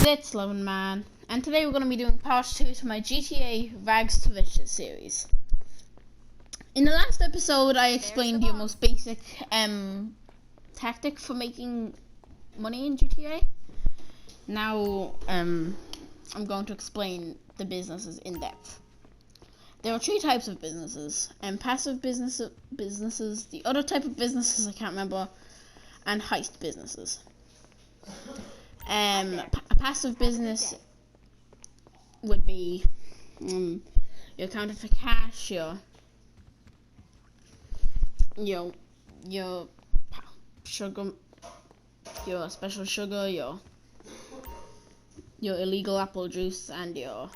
It's Lemon Man, and today we're going to be doing part 2 to my GTA Rags to Riches series. In the last episode, I explained your most basic tactic for making money in GTA. Now, I'm going to explain the businesses in depth. There are 3 types of businesses, passive businesses, the other type of businesses I can't remember, and heist businesses. A passive business would be your accountant for cash, your sugar, your special sugar, your illegal apple juice, and your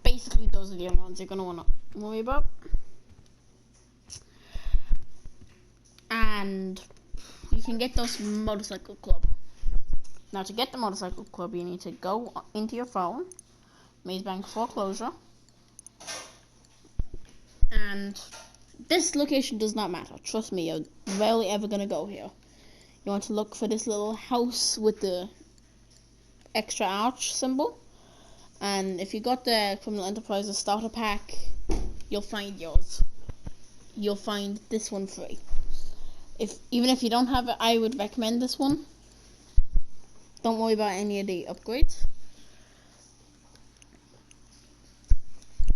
basically those are the only ones you're gonna wanna worry about. And you can get those from Motorcycle Club. Now, to get the Motorcycle Club, you need to go into your phone, Maze Bank Foreclosure, and this location does not matter. Trust me, you're rarely ever gonna go here. You want to look for this little house with the extra arch symbol, and if you got the Criminal Enterprises starter pack, you'll find yours. You'll find this one free. Even if you don't have it, I would recommend this one. Don't worry about any of the upgrades.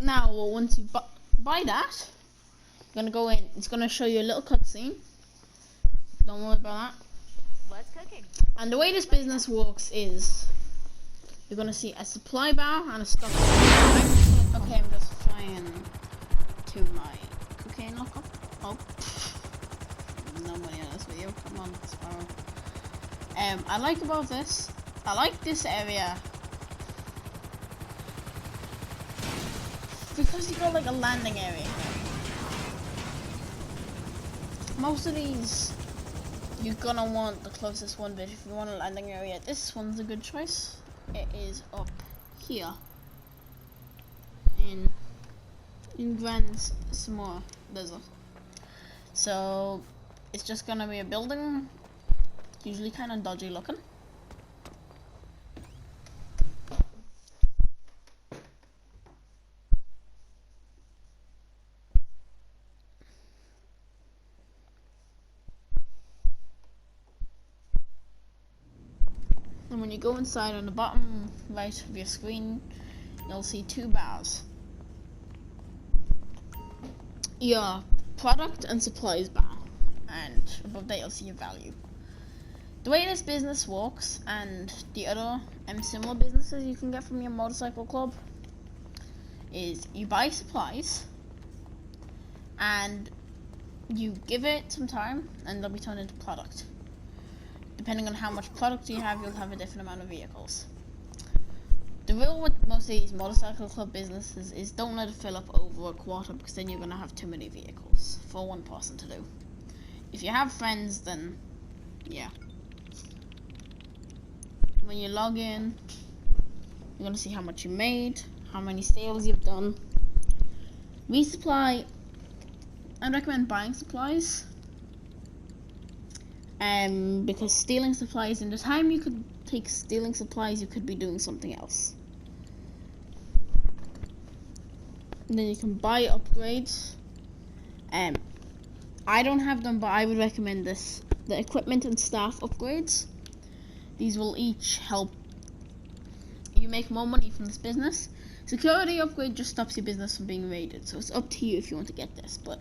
Now, once you buy that, you're gonna go in. It's gonna show you a little cutscene. Don't worry about that. What's cooking? And the way this business works is you're gonna see a supply bar and a stock bar. I'm just trying to my cocaine lockup. Oh. No money on this video. Come on, Sparrow. I like this area because you got like a landing area. Most of these you're gonna want the closest one, but if you want a landing area, this one's a good choice. It is up here in Grand Samora Desert. So it's just gonna be a building, usually kind of dodgy looking. And when you go inside, on the bottom right of your screen, you'll see 2 bars. Your product and supplies bar. And above that you'll see your value. The way this business works, and the other similar businesses you can get from your Motorcycle Club, is you buy supplies and you give it some time and they'll be turned into product. Depending on how much product you have, you'll have a different amount of vehicles. The rule with most of these Motorcycle Club businesses is don't let it fill up over a quarter, because then you're going to have too many vehicles for one person to do. If you have friends, then yeah. When you log in, you're gonna see how much you made, how many sales you've done. Resupply, I recommend buying supplies. Because stealing supplies, in the time you could take stealing supplies, you could be doing something else. And then you can buy upgrades. I don't have them, but I would recommend this. The equipment and staff upgrades. These will each help you make more money from this business. Security upgrade just stops your business from being raided, so it's up to you if you want to get this, but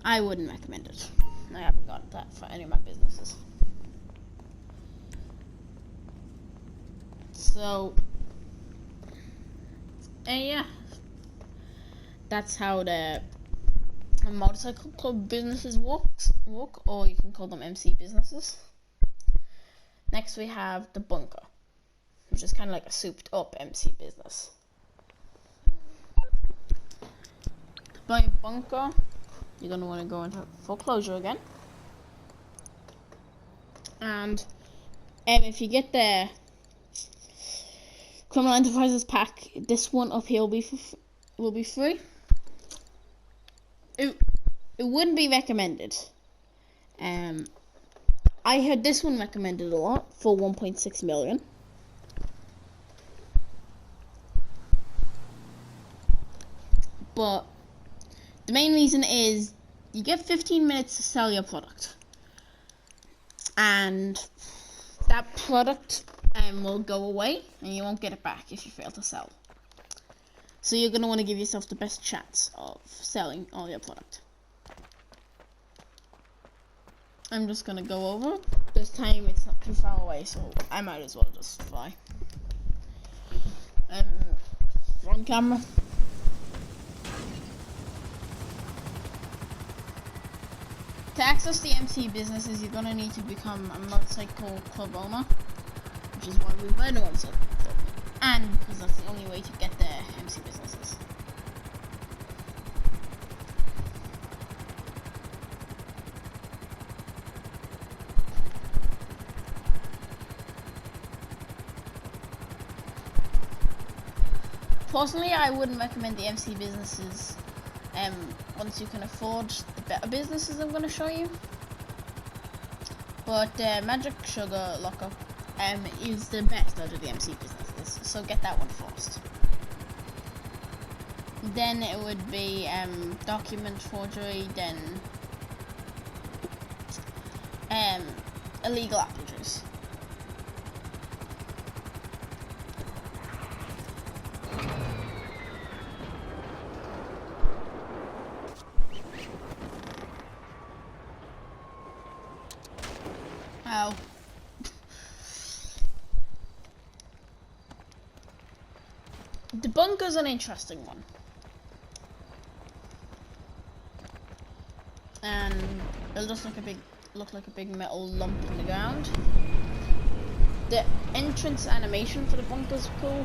I wouldn't recommend it. I haven't got that for any of my businesses. So, yeah. That's how the Motorcycle Club businesses work, or you can call them MC businesses. Next we have the bunker, which is kind of like a souped up MC business. To buy a bunker, you're going to want to go into Foreclosure again. And if you get the Criminal Enterprises pack, this one up here will be free. It wouldn't be recommended. I heard this one recommended a lot for 1.6 million. But the main reason is you get 15 minutes to sell your product. And that product will go away and you won't get it back if you fail to sell. So you're going to want to give yourself the best chance of selling all your product. I'm just going to go over. This time it's not too far away, so I might as well just fly. Front camera. To access the MC businesses, you're going to need to become a motorcycle club owner, which is why we buy the motorcycle club. And because that's the only way to get the MC businesses. Personally, I wouldn't recommend the MC businesses once you can afford the better businesses I'm going to show you. But Magic Sugar Lockup is the best out of the MC businesses, so get that one first. Then it would be document forgery, then illegal apple juice. Ow. The bunker's an interesting one. And it'll just look like a big metal lump in the ground. The entrance animation for the bunker's cool.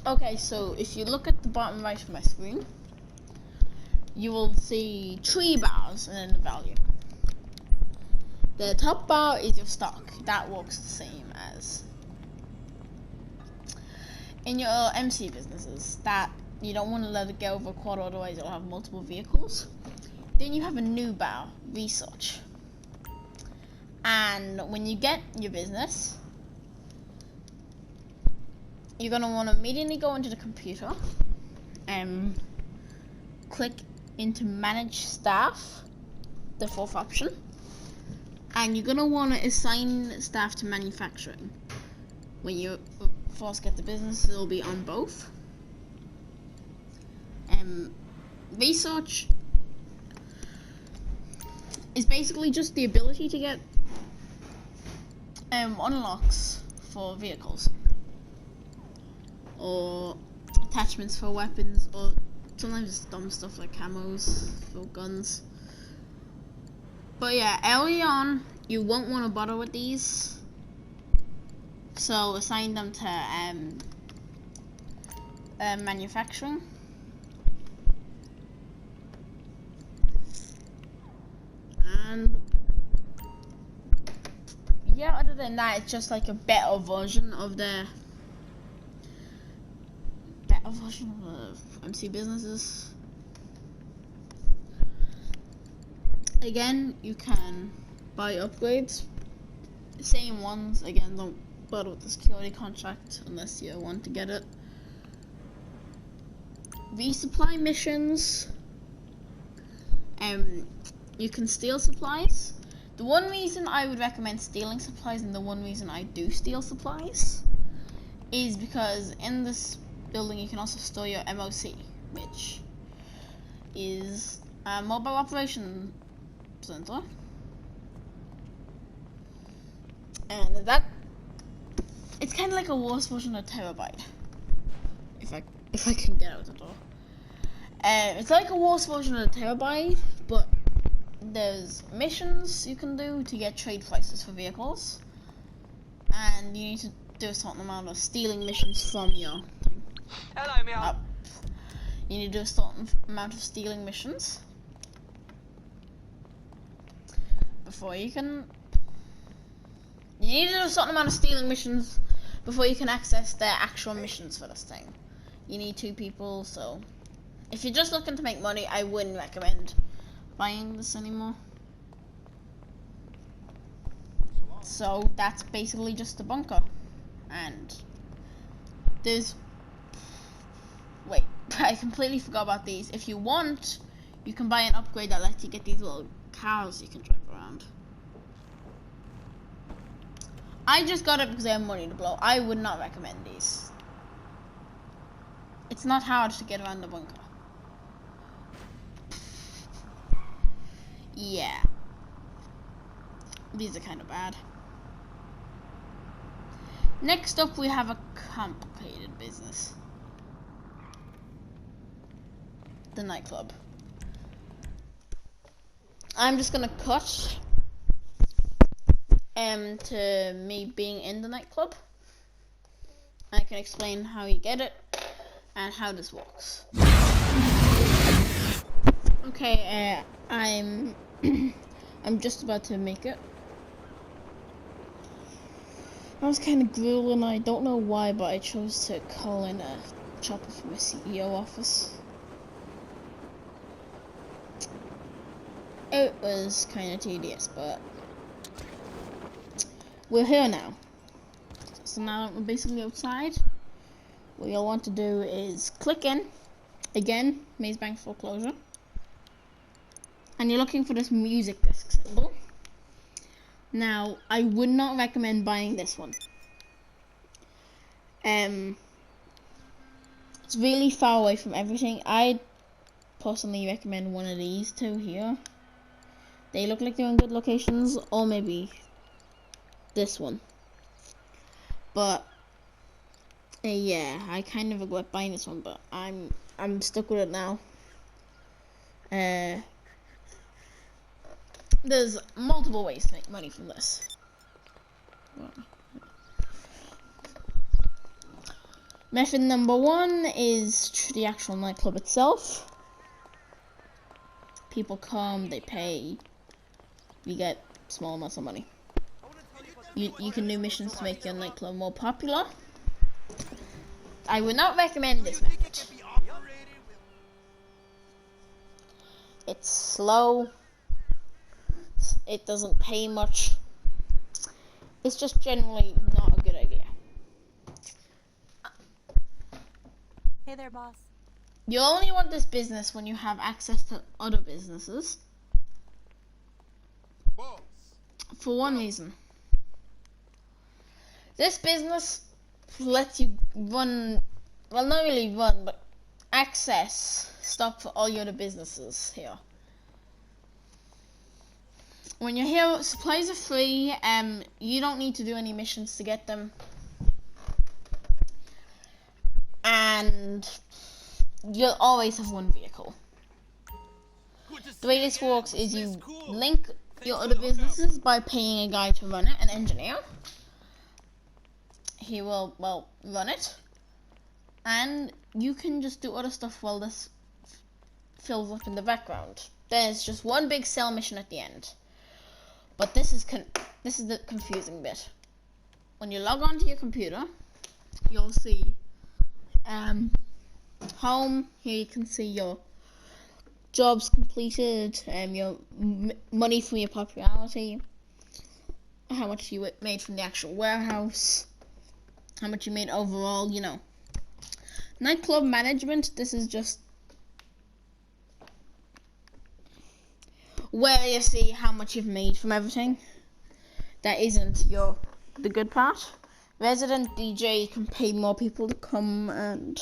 Okay, so if you look at the bottom right of my screen, you will see 3 bars and then the value. The top bar is your stock. That works the same as in your MC businesses, that you don't want to let it get over a quarter, otherwise you'll have multiple vehicles. Then you have a new bar, research. And when you get your business, you're going to want to immediately go into the computer and click into manage staff, the 4th option, and you're going to want to assign staff to manufacturing. When you first get the business, it'll be on both. Research is basically just the ability to get unlocks for vehicles, or attachments for weapons, or sometimes just dumb stuff like camos for guns. But yeah, early on you won't want to bother with these, so assign them to manufacturing. And yeah, other than that, it's just like a better version of the MC businesses. Again, you can buy upgrades, same ones. Again, don't bother with the security contract unless you want to get it. Resupply missions, you can steal supplies. The one reason I would recommend stealing supplies, and the one reason I do steal supplies, is because in this building you can also store your MOC, which is a mobile operation center, and that it's kind of like a worse version of Terabyte, if I can get out the door. It's like a worse version of Terabyte, but there's missions you can do to get trade prices for vehicles, and you need to do a certain amount of stealing missions from your thing. Hello, Mia. You need to do a certain amount of stealing missions before you can. You need to do a certain amount of stealing missions before you can access their actual missions for this thing. You need 2 people, so if you're just looking to make money, I wouldn't recommend buying this anymore. So that's basically just a bunker. And there's... Wait, I completely forgot about these. If you want, you can buy an upgrade that lets you get these little cars you can drive around. I just got it because I have money to blow. I would not recommend these. It's not hard to get around the bunker. Yeah. These are kind of bad. Next up, we have a complicated business. The nightclub. I'm just gonna cut to me being in the nightclub. I can explain how you get it and how this works. Okay, I'm just about to make it. I was kind of grueling. I don't know why, but I chose to call in a chopper from my CEO office. It was kind of tedious, but we're here now. So now that we're basically outside, what you'll want to do is click in, again, Maze Bank Foreclosure, and you're looking for this music disc symbol. Now, I would not recommend buying this one. It's really far away from everything. I personally recommend one of these 2 here. They look like they're in good locations, or maybe this one. But yeah, I kind of regret buying this one, but I'm stuck with it now. There's multiple ways to make money from this. Method number 1 is the actual nightclub itself. People come, they pay, you get small amounts of money. You can do missions to make your nightclub more popular. I would not recommend this method. It's slow. It doesn't pay much. It's just generally not a good idea. Hey there, boss. You only want this business when you have access to other businesses. Boss. For one reason. This business lets you run, well, not really run, but access stuff for all your other businesses here. When you're here, supplies are free, you don't need to do any missions to get them. And you'll always have one vehicle. The way this works is you link your other businesses by paying a guy to run it, an engineer. He will, well, run it. And you can just do other stuff while this fills up in the background. There's just one big sell mission at the end. But this is the confusing bit. When you log on to your computer, you'll see home. Here you can see your jobs completed, your money from your popularity, how much you made from the actual warehouse, how much you made overall, you know. Nightclub Management, this is just where you see how much you've made from everything. That isn't the good part. Resident DJ, you can pay more people to come and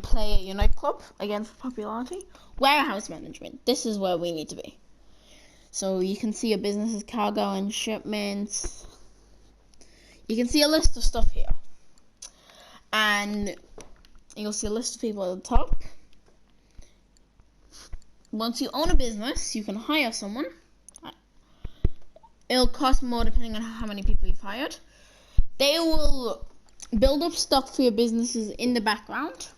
play at your nightclub, again for popularity. Warehouse Management, this is where we need to be. So you can see your business's cargo and shipments. You can see a list of stuff here. And you'll see a list of people at the top. Once you own a business, you can hire someone. It'll cost more depending on how many people you've hired. They will build up stock for your businesses in the background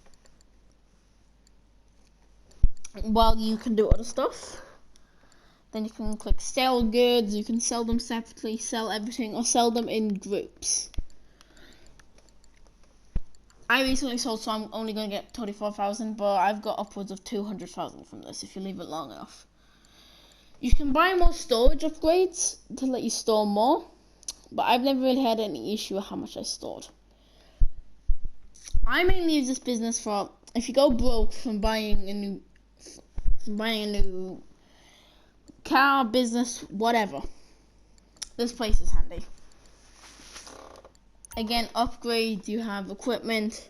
while you can do other stuff. Then you can click sell goods, you can sell them separately, sell everything, or sell them in groups. I recently sold, so I'm only going to get 34,000, but I've got upwards of 200,000 from this if you leave it long enough. You can buy more storage upgrades to let you store more, but I've never really had any issue with how much I stored. I mainly use this business for if you go broke from buying a new car, business, whatever. This place is handy. Again, upgrades, you have equipment,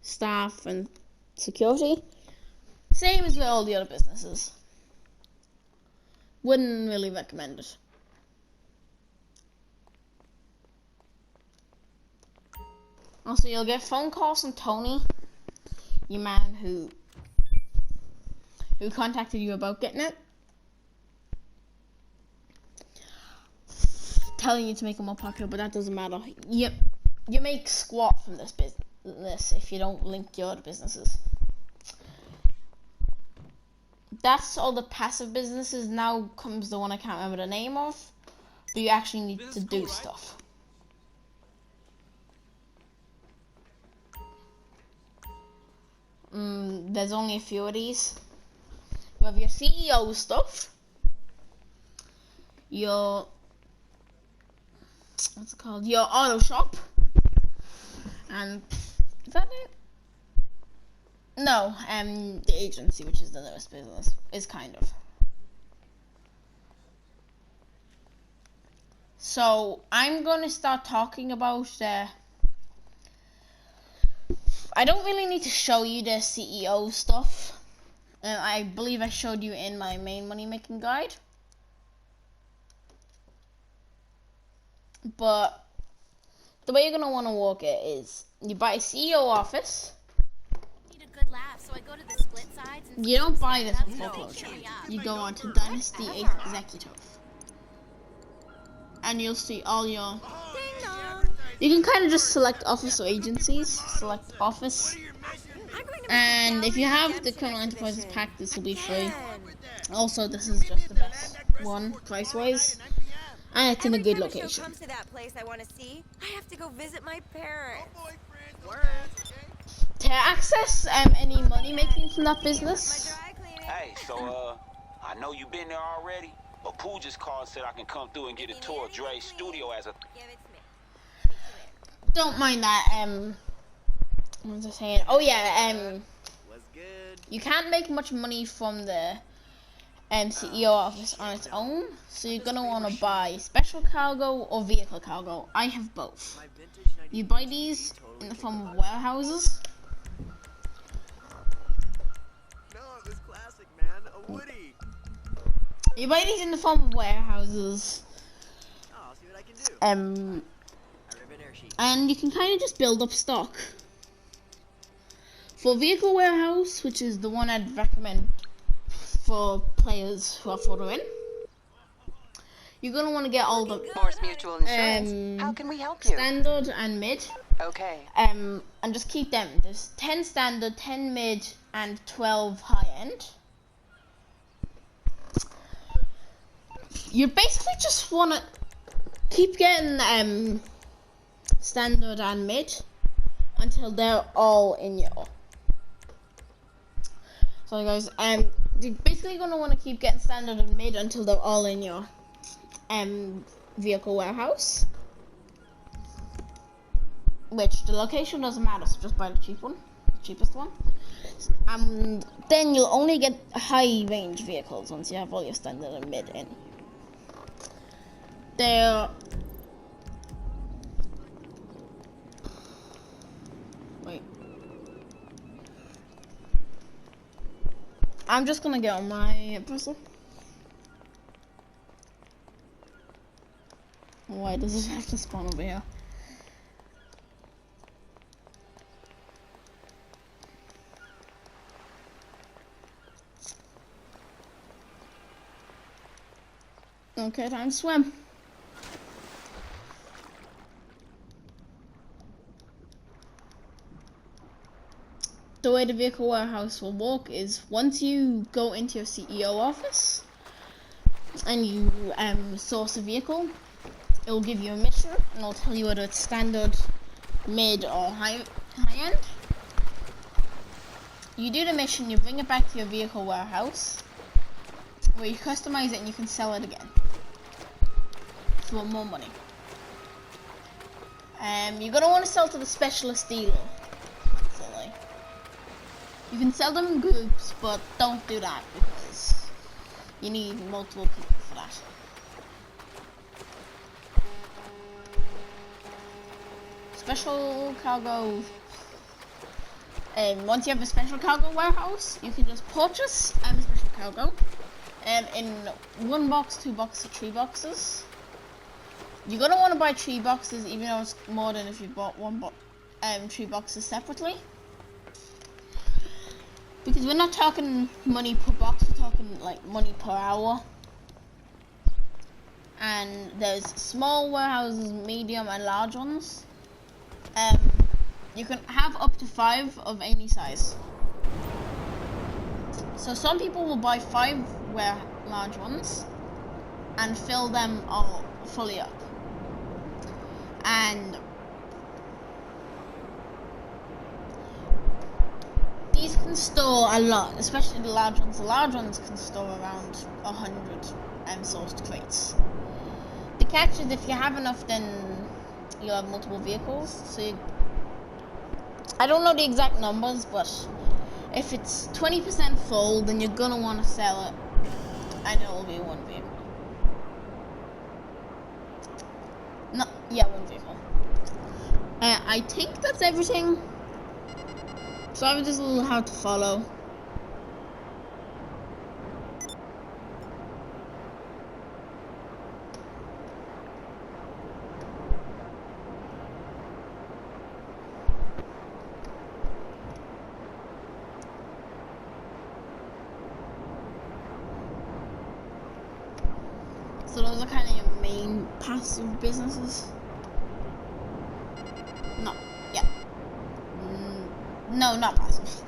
staff, and security. Same as with all the other businesses. Wouldn't really recommend it. Also, you'll get phone calls from Tony, your man who contacted you about getting it, telling you to make it more popular, but that doesn't matter. You make squat from this business if you don't link your other businesses. That's all the passive businesses. Now comes the one I can't remember the name of, but you actually need to do stuff. There's only a few of these. You have your CEO stuff, your what's it called? Your auto shop, and is that it? No, the agency, which is the newest business, is kind of. So I'm gonna start talking about I don't really need to show you the CEO stuff. I believe I showed you in my main money making guide. But the way you're gonna want to work it is you buy a CEO office. Need a good laugh, so I go to the split sides and You don't buy this on Foreclosure. You go on to Dynasty Eight Executive, and you'll see all your. You can kind of just select office or agencies. Select office, and if you have the Criminal Enterprises pack, this will be free. Also, this is just the best one price-wise. And it's in a good location. Comes to that place I want to see, I have to go visit my parents. To access any money making from that business. Hey, so I know you've been there already, but Pooh just called and said I can come through and get a tour of Dre's studio as a. Give it to me. Don't mind that. What was I saying? Oh yeah. You can't make much money from the CEO office on its own, so you're gonna want to buy special cargo or vehicle cargo. I have both. You buy these in the form of warehouses. No, this classic, man, a Woody. You buy these in the form of warehouses. Oh, I'll see what I can do. And you can kind of just build up stock. For vehicle warehouse, which is the one I'd recommend for players who are further in, you're gonna want to get all the Morse Mutual Insurance. How can we help you? standard and mid. Okay. And just keep them. There's 10 standard, 10 mid, and 12 high end. You basically just wanna keep getting standard and mid until they're all in your. So guys, you're basically gonna want to keep getting standard and mid until they're all in your vehicle warehouse. Which the location doesn't matter, so just buy the cheapest one. Then you'll only get high range vehicles once you have all your standard and mid in. Wait. I'm just gonna get on my browser. Why does it have to spawn over here? Okay, time to swim. the way the vehicle warehouse will work is once you go into your CEO office and you source a vehicle, it will give you a mission and it'll tell you whether it's standard, mid, or high end. You do the mission, you bring it back to your vehicle warehouse where you customize it and you can sell it again for more money. You're gonna want to sell to the specialist dealer. Actually, you can sell them in groups, but don't do that because you need multiple people for that. Special cargo. Once you have a special cargo warehouse, you can just purchase a special cargo in 1 box, 2 boxes, 3 boxes. You're gonna want to buy 3 boxes, even though it's more than if you bought 3 boxes separately. Because we're not talking money per box, we're talking like money per hour. And there's small warehouses, medium and large ones. You can have up to 5 of any size. So some people will buy 5 large ones and fill them all fully up. And these can store a lot, especially the large ones. The large ones can store around 100 sourced crates. The catch is if you have enough, then you'll have multiple vehicles. So I don't know the exact numbers, but if it's 20% full, then you're gonna want to sell it, and it'll be 1 vehicle. No, yeah, 1 vehicle. I think that's everything. So I was just a little hard to follow. So those are kind of your main passive businesses. No, yeah. No, not passive.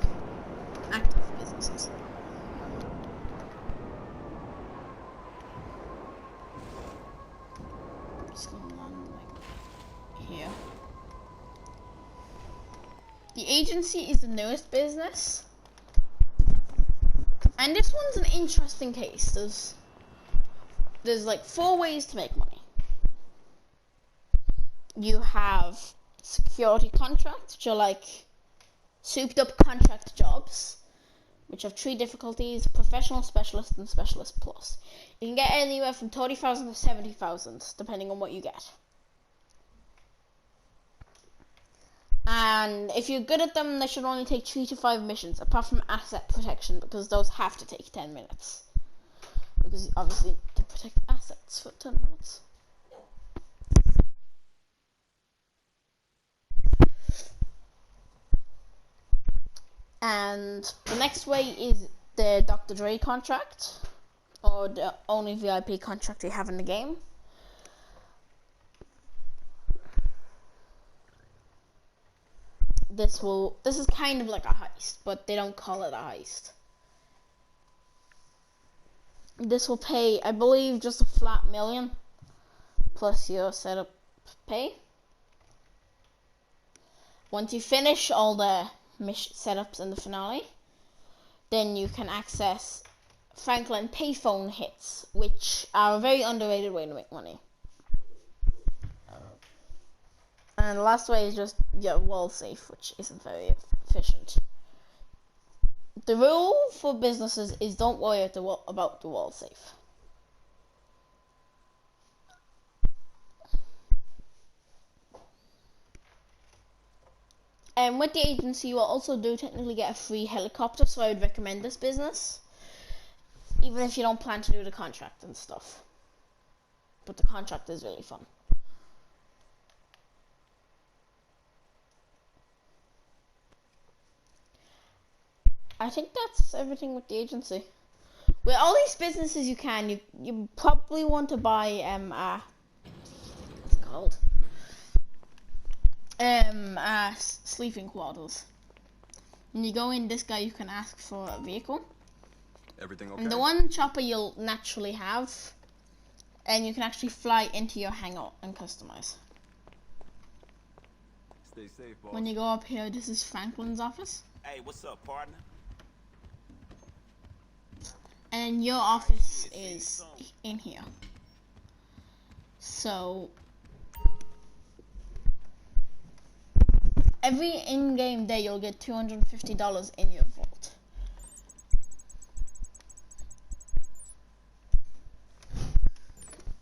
Active businesses. Just going along like here. The agency is the newest business. And this one's an interesting case. There's like 4 ways to make money. You have security contracts, which are like souped up contract jobs, which have 3 difficulties: professional, specialist, and specialist plus. You can get anywhere from 30,000 to 70,000, depending on what you get. And if you're good at them, they should only take 3 to 5 missions, apart from asset protection, because those have to take 10 minutes. Because obviously to protect assets for 10 minutes. And the next way is the Dr. Dre contract, or the only VIP contract they have in the game. This is kind of like a heist, but they don't call it a heist. This will pay, I believe, just a flat $1 million plus your setup pay. Once you finish all the setups in the finale, then you can access Franklin payphone hits, which are a very underrated way to make money. And the last way is just your wall safe, which isn't very efficient. The rule for businesses is don't worry about the wall safe. And with the agency, you will also technically get a free helicopter, so I would recommend this business, even if you don't plan to do the contract and stuff. But the contract is really fun. I think that's everything with the agency. With all these businesses you can, you probably want to buy what's it called? Sleeping quarters. When you go in this guy, you can ask for a vehicle. Everything okay? And the one chopper you'll naturally have, and you can actually fly into your hangar and customize. Stay safe, boss. When you go up here, this is Franklin's office. Hey, what's up, partner? And your office is in here. So every in-game day you'll get $250 in your vault.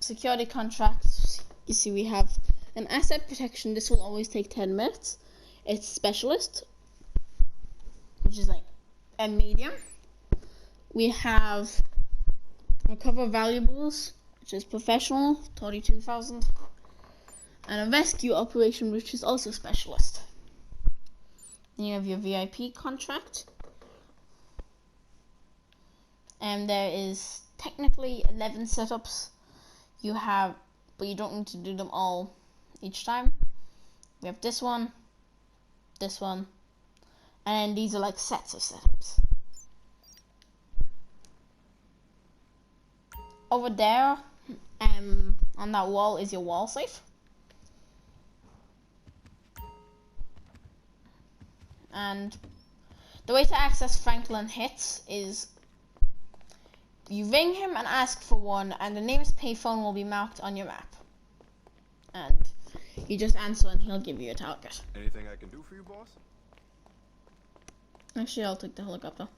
Security contracts, you see we have an asset protection. This will always take 10 minutes. It's specialist, which is like a medium. We have recover valuables, which is professional, 32,000, and a rescue operation, which is also specialist. Then you have your VIP contract, and there is technically 11 setups you have, but you don't need to do them all each time. We have this one, and then these are like sets of setups. Over there, on that wall is your wall safe. And the way to access Franklin hits is you ring him and ask for one, and the nearest payphone will be marked on your map. And you just answer and he'll give you a target. Anything I can do for you, boss? Actually, I'll take the helicopter.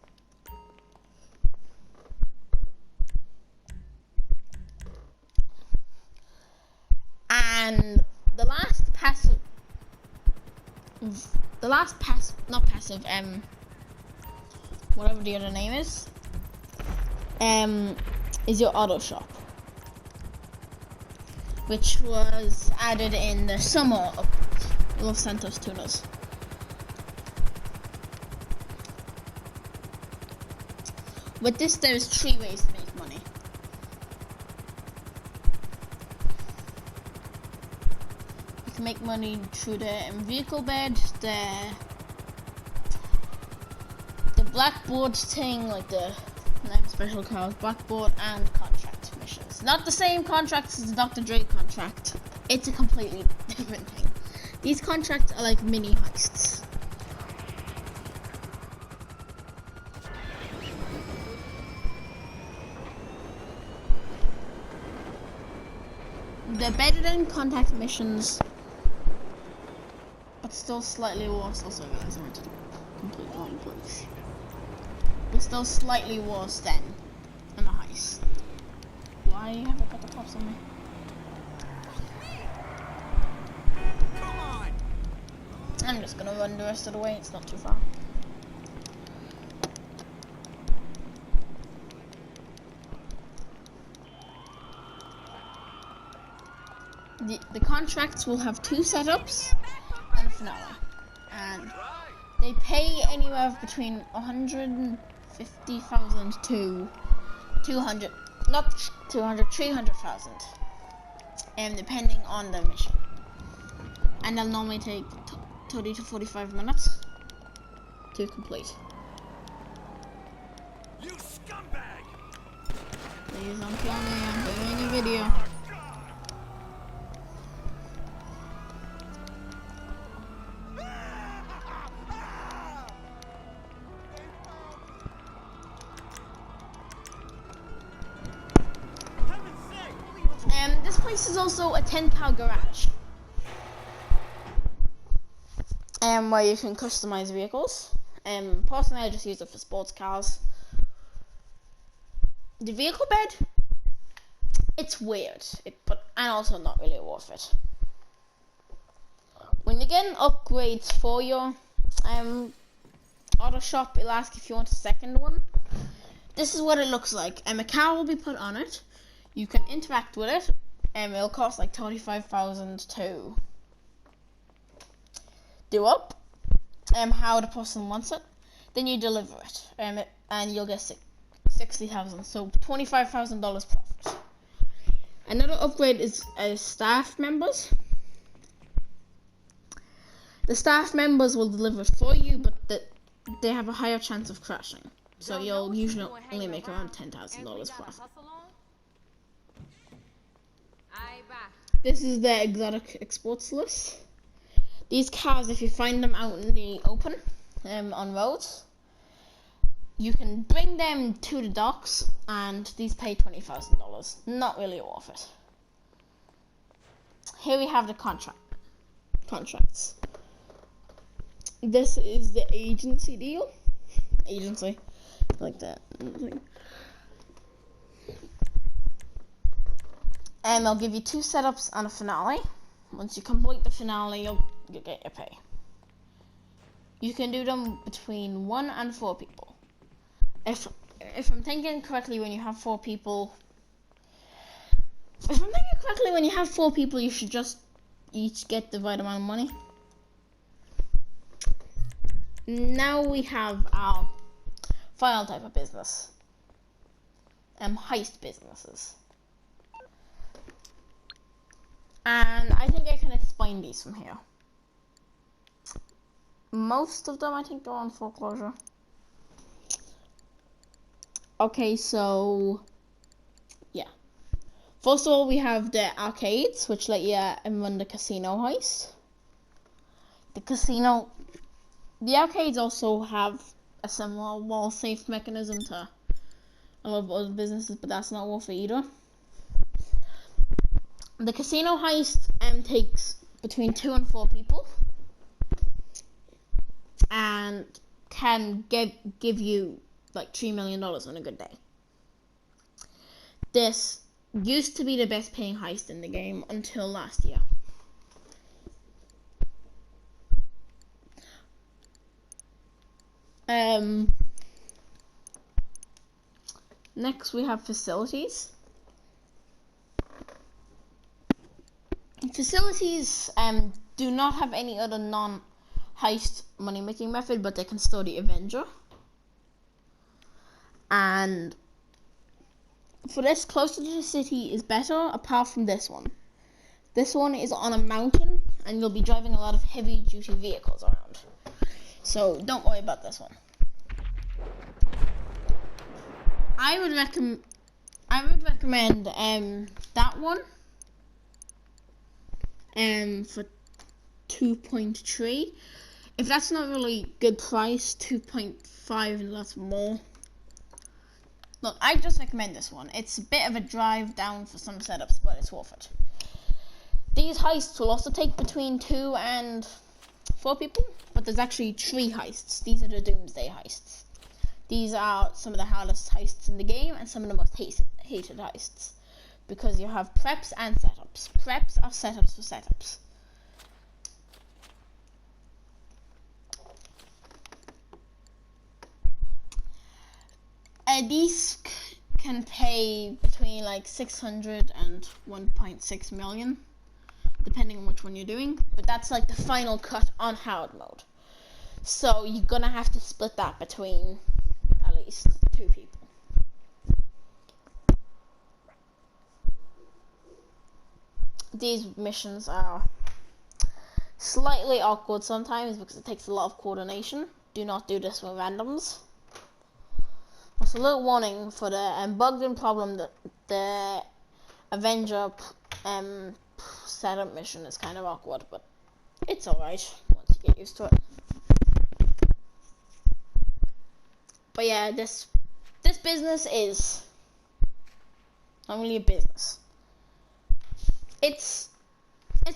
And whatever the other name is your auto shop, which was added in the summer of Los Santos Tunas. With this, there's 3 ways to make money. You can make money through the vehicle bed, the blackboard thing, like the special cars, blackboard, and contract missions. Not the same contracts as the Dr. Dre contract. It's a completely different thing. These contracts are like mini heists. They're better than contract missions, but still slightly worse. Also, guys, I went to the complete wrong place. But still slightly worse than in the heist. Why have I got the cops on me? Come on! I'm just gonna run the rest of the way. It's not too far. The contracts will have 2 setups and a finale, and they pay anywhere between 150,000 to 200, not 200, 300,000, depending on the mission. And they'll normally take 30 to 45 minutes to complete. You scumbag! Please don't kill me, I'm doing a video. This place is also a 10-car garage, where you can customize vehicles. Personally, I just use it for sports cars. The vehicle bed, it's weird, and also not really worth it. When you get upgrades for your auto shop, it'll ask if you want a second one. This is what it looks like. A car will be put on it. You can interact with it. It'll cost like 35,000 to do up. How the person wants it. Then you deliver it. And you'll get 60,000. So $25,000 profit. Another upgrade is staff members. The staff members will deliver it for you, but they have a higher chance of crashing. So you'll usually only make around $10,000 profit. This is the exotic exports list. These cars, if you find them out in the open, on roads, you can bring them to the docks, and these pay $20,000. Not really worth it. Here we have the contracts. This is the agency deal. Agency, like that. And they'll give you 2 setups and a finale. Once you complete the finale, you'll get your pay. You can do them between 1 and 4 people. If I'm thinking correctly, when you have 4 people, you should just each get the right amount of money. Now we have our final type of business. Heist businesses. And I think I can explain these from here. Most of them, I think, go on Foreclosure. Okay, so yeah. First of all, we have the arcades, which let you run the casino heist. The arcades also have a similar wall safe mechanism to a lot of other businesses, but that's not worth it either. The casino heist takes between 2 and 4 people, and can give you like $3 million on a good day. This used to be the best paying heist in the game until last year. Next we have facilities. Facilities do not have any other non-heist money-making method, but they can store the Avenger. And for this, closer to the city is better, apart from this one. This one is on a mountain, and you'll be driving a lot of heavy-duty vehicles around. So don't worry about this one. I would recommend that one. For 2.3. If that's not really good price, 2.5 and that's more. Look, I just recommend this one. It's a bit of a drive down for some setups, but it's worth it. These heists will also take between 2 and 4 people, but there's actually 3 heists. These are the Doomsday Heists. These are some of the hardest heists in the game and some of the most hated heists. Because you have preps and setups. Preps are setups for setups. These can pay between like 600 and 1.6 million, depending on which one you're doing. But that's like the final cut on hard mode. So you're gonna have to split that between at least 2 people. These missions are slightly awkward sometimes because it takes a lot of coordination. Do not do this with randoms. Also, a little warning for the bugged in problem that the Avenger setup mission is kind of awkward, but it's alright once you get used to it. But yeah, this business is not really a business. It's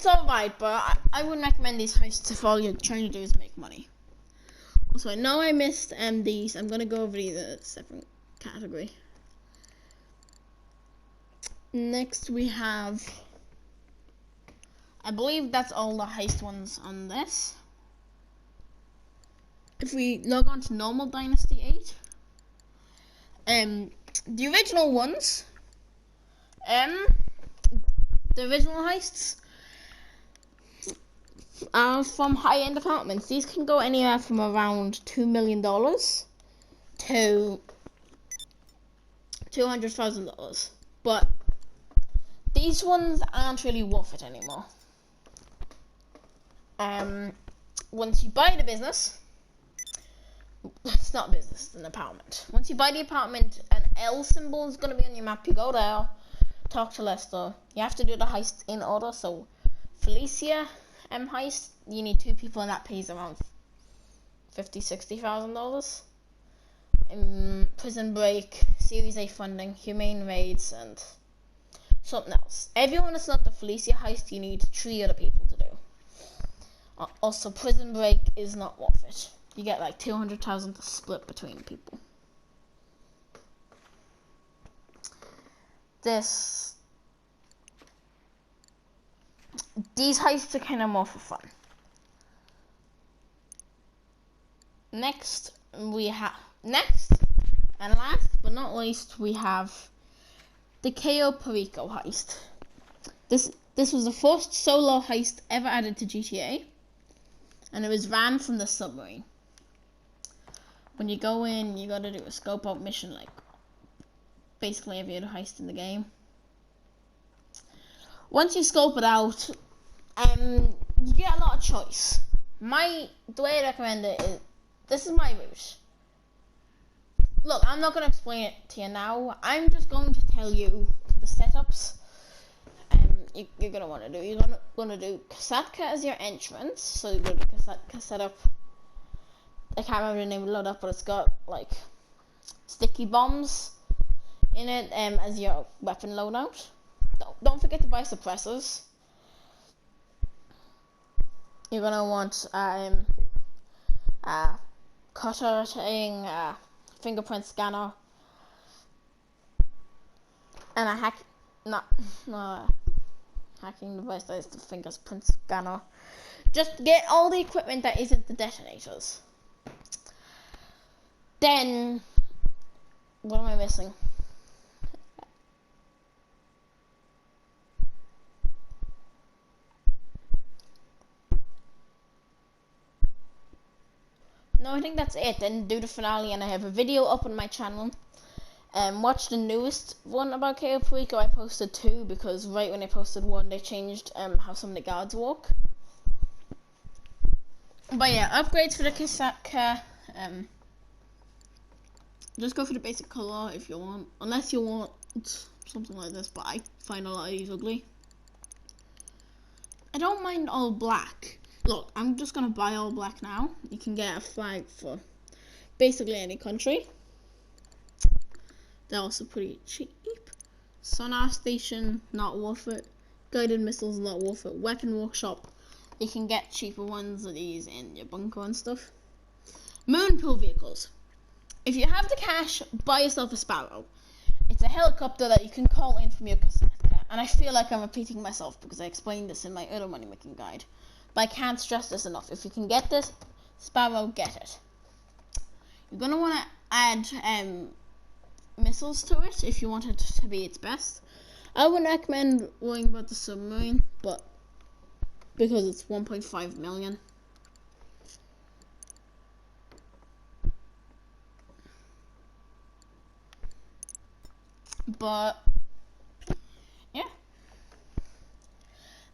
alright, but I wouldn't recommend these heists if all you're trying to do is make money. Also, I know I missed these. I'm gonna go over these in a separate category. Next we have, I believe that's all the heist ones on this. If we log on to normal Dynasty 8, the original ones, the original heists are from high-end apartments. These can go anywhere from around $2 million to $200,000. But these ones aren't really worth it anymore. Once you buy the business, It's not business, it's an apartment. Once you buy the apartment, an L symbol is going to be on your map. You go there, talk to Lester. You have to do the heist in order. So, Felicia heist, you need 2 people, and that pays around $50,000-$60,000. Prison Break, Series A funding, Humane Raids, and something else. Everyone that's not the Felicia heist, you need 3 other people to do. Also, Prison Break is not worth it. You get like $200,000 to split between people. These heists are kind of more for fun. Next and last but not least, we have the Parikho Heist. This was the first solo heist ever added to GTA, and it was ran from the submarine. When you go in, you gotta do a scope out mission like basically every other heist in the game. Once you scope it out, you get a lot of choice. The way I recommend it is, this is my route. Look, I'm not going to explain it to you now. I'm just going to tell you the setups you're going to want to do. You're going to do Casaka as your entrance. So you're going to do setup. I can't remember the name of the loadout, but it's got like sticky bombs in it as your weapon loadout. Don't forget to buy suppressors. You're going to want a cutter thing, fingerprint scanner, and a hacking device that is the fingerprint scanner. Just get all the equipment that isn't the detonators. Then, what am I missing? No, I think that's it. Then do the finale, and I have a video up on my channel. Watch the newest one about Parikho. I posted 2 because right when I posted 1, they changed how some of the guards walk. But yeah, upgrades for the Casaka. Just go for the basic color if you want, unless you want something like this. But I find a lot of these ugly. I don't mind all black. Look, I'm just gonna buy all black now. You can get a flag for basically any country. They're also pretty cheap. Sonar station, not worth it. Guided missiles, not worth it. Weapon workshop, you can get cheaper ones of these in your bunker and stuff. Moon pool vehicles. If you have the cash, buy yourself a Sparrow. It's a helicopter that you can call in from your Casaka. And I feel like I'm repeating myself because I explained this in my other money making guide. But I can't stress this enough. If you can get this Sparrow, get it. You're going to want to add missiles to it if you want it to be its best. I wouldn't recommend worrying about the submarine, but because it's 1.5 million. But yeah.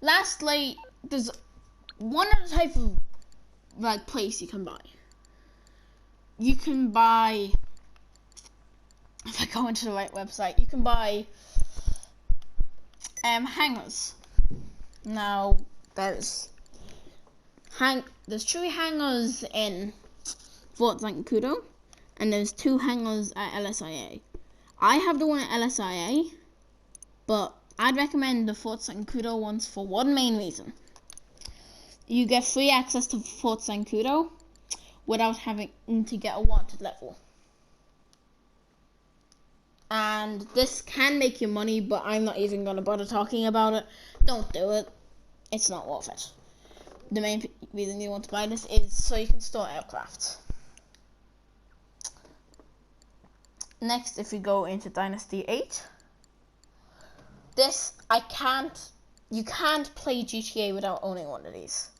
Lastly, there's one other type of like place you can buy. You can buy, if I go into the right website, you can buy hangars. Now there's 3 hangars in Fort Zancudo, and there's 2 hangars at LSIA. I have the one at LSIA, but I'd recommend the Fort Zancudo ones for one main reason. You get free access to Fort Zancudo without having to get a wanted level. And this can make you money, but I'm not even going to bother talking about it. Don't do it. It's not worth it. The main reason you want to buy this is so you can store aircraft. Next, if we go into Dynasty 8, you can't play GTA without owning one of these.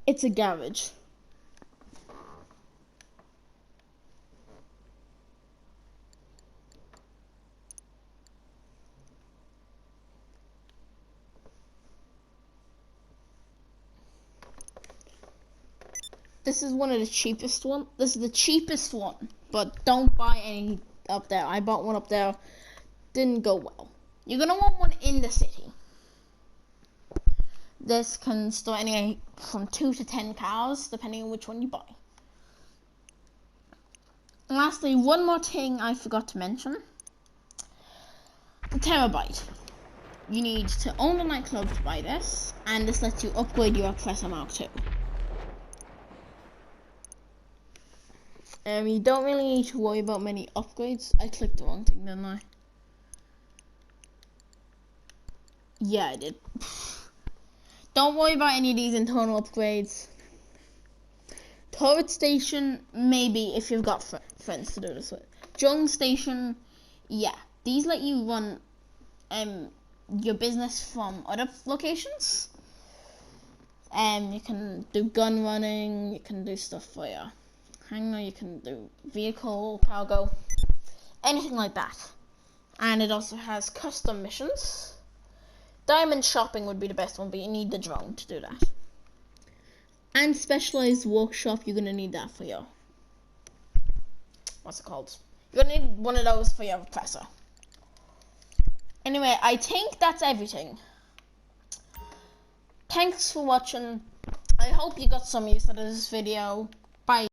It's a garage. this is one of the cheapest one. This is the cheapest one, but don't buy any up there. I bought one up there, didn't go well. You're gonna want one in the city. This can store anywhere from 2 to 10 cars, depending on which one you buy. And lastly, one more thing I forgot to mention. The Terabyte. You need to own a nightclub to buy this, and this lets you upgrade your Oppressor Mark II. You don't really need to worry about many upgrades. I clicked the wrong thing, didn't I? Yeah, I did. Don't worry about any of these internal upgrades. Turret station, maybe if you've got friends to do this with. Drone station, yeah. These let you run your business from other locations. You can do gun running, you can do stuff for your hangar, you can do vehicle, cargo, anything like that. And it also has custom missions. Diamond shopping would be the best one, but you need the drone to do that. And specialized workshop, you're gonna need that for your, what's it called? You're gonna need one of those for your oppressor. Anyway, I think that's everything. Thanks for watching. I hope you got some use out of this video.